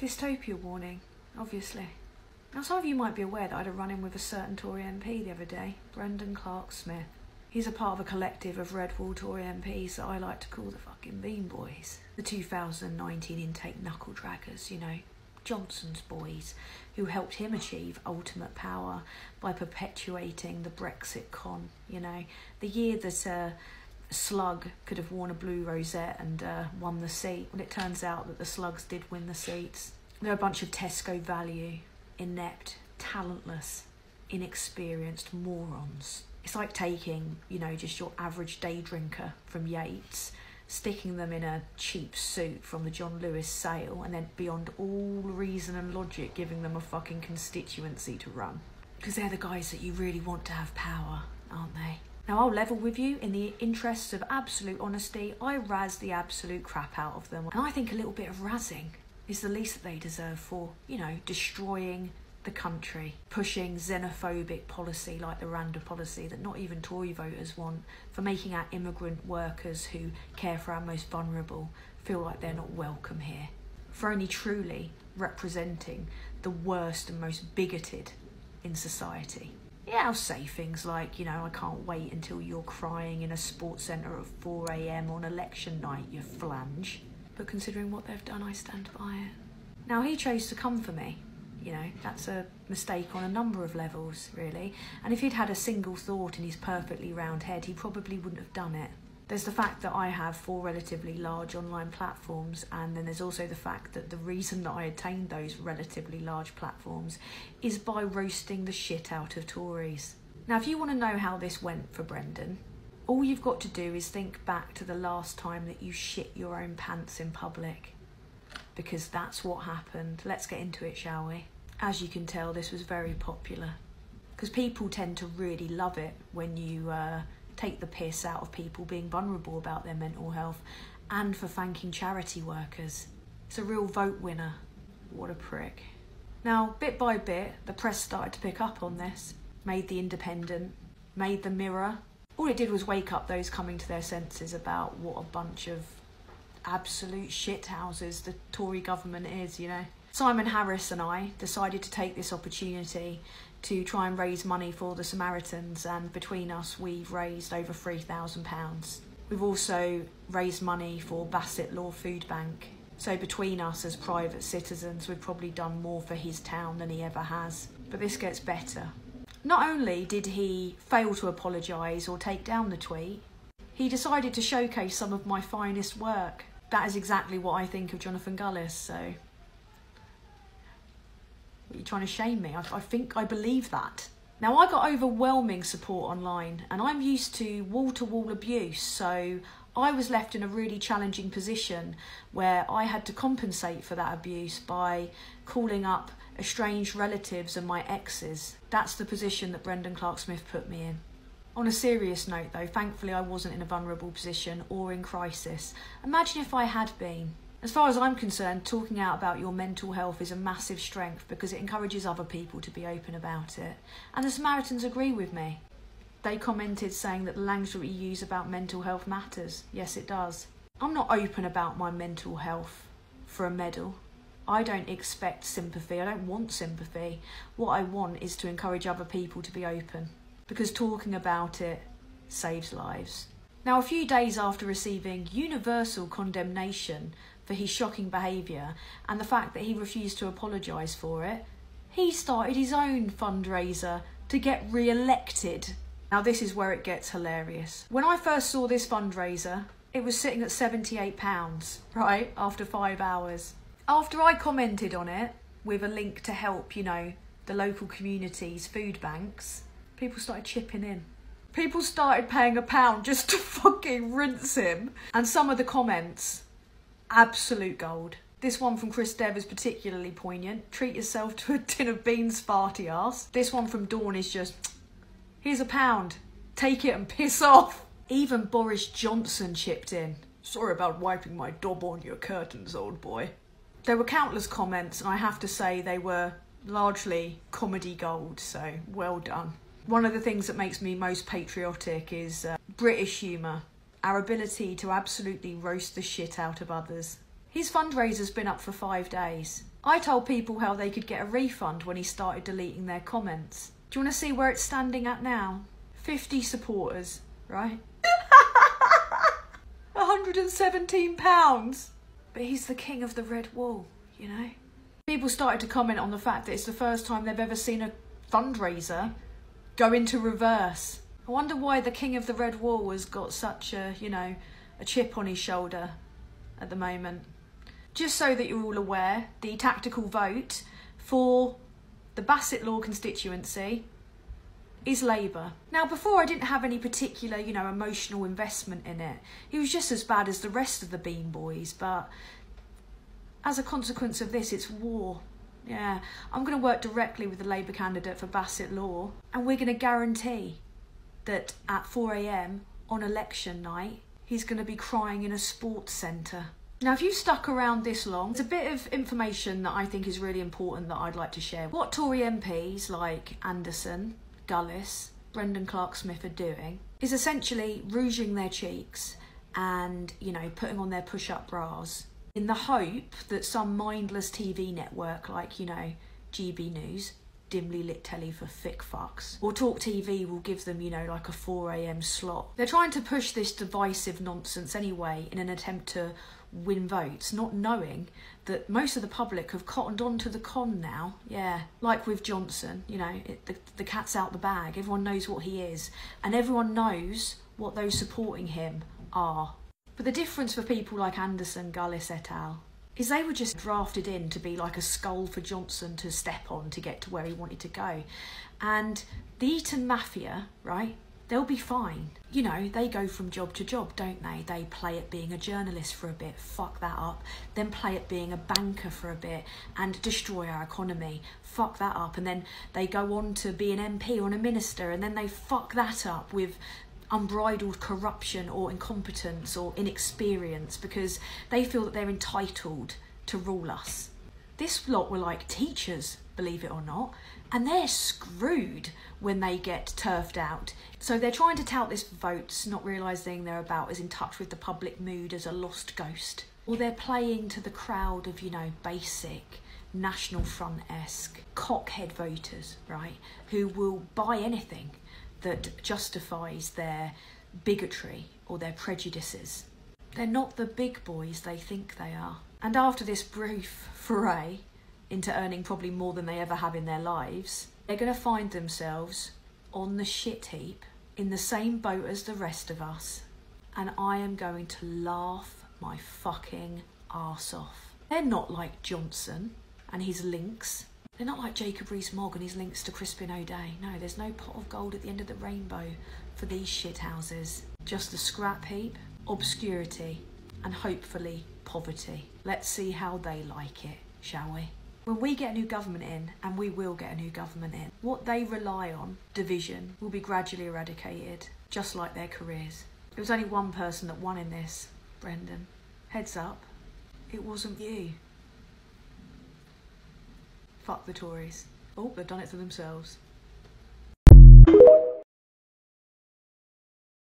Dystopia warning, obviously. Now, some of you might be aware that I had a run-in with a certain Tory MP the other day, Brendan Clarke-Smith. He's a part of a collective of Red Wall Tory MPs that I like to call the fucking Bean Boys. The 2019 intake knuckle draggers, you know, Johnson's boys, who helped him achieve ultimate power by perpetuating the Brexit con, you know. The year that Slug could have worn a blue rosette and won the seat. Well, it turns out that the Slugs did win the seats. They're a bunch of Tesco value, inept, talentless, inexperienced morons. It's like taking, you know, just your average day drinker from Yates, sticking them in a cheap suit from the John Lewis sale, and then beyond all reason and logic giving them a fucking constituency to run. Because they're the guys that you really want to have power, aren't they? Now, I'll level with you, in the interests of absolute honesty, I razz the absolute crap out of them. And I think a little bit of razzing is the least that they deserve for, you know, destroying the country, pushing xenophobic policy like the Randa policy that not even Tory voters want, for making our immigrant workers who care for our most vulnerable feel like they're not welcome here, for only truly representing the worst and most bigoted in society. Yeah, I'll say things like, you know, I can't wait until you're crying in a sports centre at 4 AM on election night, you flange. But considering what they've done, I stand by it. Now, he chose to come for me. You know, that's a mistake on a number of levels, really. And if he'd had a single thought in his perfectly round head, he probably wouldn't have done it. There's the fact that I have 4 relatively large online platforms, and then there's also the fact that the reason that I attained those relatively large platforms is by roasting the shit out of Tories. Now, if you want to know how this went for Brendan, all you've got to do is think back to the last time that you shit your own pants in public. Because that's what happened. Let's get into it, shall we? As you can tell, this was very popular. Because people tend to really love it when you take the piss out of people being vulnerable about their mental health, and for thanking charity workers. It's a real vote winner. What a prick. Now, bit by bit, the press started to pick up on this. Made the Independent, made the Mirror. All it did was wake up those coming to their senses about what a bunch of absolute shithouses the Tory government is, you know. Simon Harris and I decided to take this opportunity to try and raise money for the Samaritans, and between us we've raised over £3,000. We've also raised money for Bassett Law Food Bank. So between us as private citizens, we've probably done more for his town than he ever has. But this gets better. Not only did he fail to apologise or take down the tweet, he decided to showcase some of my finest work. That is exactly what I think of Jonathan Gullis, so... Are you trying to shame me? I think I believe that. Now, I got overwhelming support online, and I'm used to wall-to-wall abuse, so I was left in a really challenging position where I had to compensate for that abuse by calling up estranged relatives and my exes. That's the position that Brendan Clarke-Smith put me in. On a serious note though, thankfully I wasn't in a vulnerable position or in crisis. Imagine if I had been. As far as I'm concerned, talking out about your mental health is a massive strength because it encourages other people to be open about it. And the Samaritans agree with me. They commented saying that the language that we use about mental health matters. Yes, it does. I'm not open about my mental health for a medal. I don't expect sympathy. I don't want sympathy. What I want is to encourage other people to be open, because talking about it saves lives. Now, a few days after receiving universal condemnation for his shocking behaviour and the fact that he refused to apologise for it, he started his own fundraiser to get re-elected. Now, this is where it gets hilarious. When I first saw this fundraiser, it was sitting at £78, right, after 5 hours. After I commented on it with a link to help, you know, the local communities' food banks, people started chipping in. People started paying £1 just to fucking rinse him. And some of the comments, absolute gold. This one from Chris Dev is particularly poignant. Treat yourself to a tin of beans, farty ass. This one from Dawn is just, here's £1. Take it and piss off. Even Boris Johnson chipped in. Sorry about wiping my dob on your curtains, old boy. There were countless comments, and I have to say they were largely comedy gold, so well done. One of the things that makes me most patriotic is British humour. Our ability to absolutely roast the shit out of others. His fundraiser's been up for 5 days. I told people how they could get a refund when he started deleting their comments. Do you want to see where it's standing at now? 50 supporters, right? £117. But he's the king of the Red Wall, you know? People started to comment on the fact that it's the first time they've ever seen a fundraiser go into reverse. I wonder why the king of the Red Wall has got such a, you know, a chip on his shoulder at the moment. Just so that you're all aware, the tactical vote for the Bassett Law constituency is Labour. Now, before I didn't have any particular, you know, emotional investment in it. He was just as bad as the rest of the Bean Boys, but as a consequence of this, it's war. Yeah, I'm going to work directly with the Labour candidate for Bassett Law, and we're going to guarantee that at 4 AM on election night, he's going to be crying in a sports centre. Now, if you've stuck around this long, there's a bit of information that I think is really important that I'd like to share. What Tory MPs like Anderson, Gullis, Brendan Clarke-Smith are doing is essentially rouging their cheeks and, you know, putting on their push-up bras in the hope that some mindless TV network like, you know, GB News, dimly lit telly for thick fucks, or Talk TV will give them, you know, like a 4 AM slot. They're trying to push this divisive nonsense anyway in an attempt to win votes, not knowing that most of the public have cottoned on to the con now. Yeah, like with Johnson, you know, the cat's out the bag. Everyone knows what he is, and everyone knows what those supporting him are. But the difference for people like Anderson, Gullis et al. Is they were just drafted in to be like a skull for Johnson to step on to get to where he wanted to go. And the Eton Mafia, right, they'll be fine. You know, they go from job to job, don't they? They play at being a journalist for a bit, fuck that up, then play at being a banker for a bit and destroy our economy, fuck that up, and then they go on to be an MP or a minister, and then they fuck that up with unbridled corruption or incompetence or inexperience because they feel that they're entitled to rule us. This lot were like teachers, believe it or not, and they're screwed when they get turfed out. So they're trying to tout this votes, not realising they're about as in touch with the public mood as a lost ghost. Or they're playing to the crowd of, you know, basic, National Front-esque, cockhead voters, right, who will buy anything that justifies their bigotry or their prejudices. They're not the big boys they think they are. And after this brief foray into earning probably more than they ever have in their lives, they're going to find themselves on the shit heap in the same boat as the rest of us, and I am going to laugh my fucking arse off. They're not like Johnson and his links. They're not like Jacob Rees-Mogg and his links to Crispin O'Dea. No, there's no pot of gold at the end of the rainbow for these shithouses. Just a scrap heap, obscurity, and hopefully poverty. Let's see how they like it, shall we? When we get a new government in, and we will get a new government in, what they rely on, division, will be gradually eradicated, just like their careers. There was only one person that won in this, Brendan. Heads up, it wasn't you. Fuck the Tories. Oh, they've done it to themselves.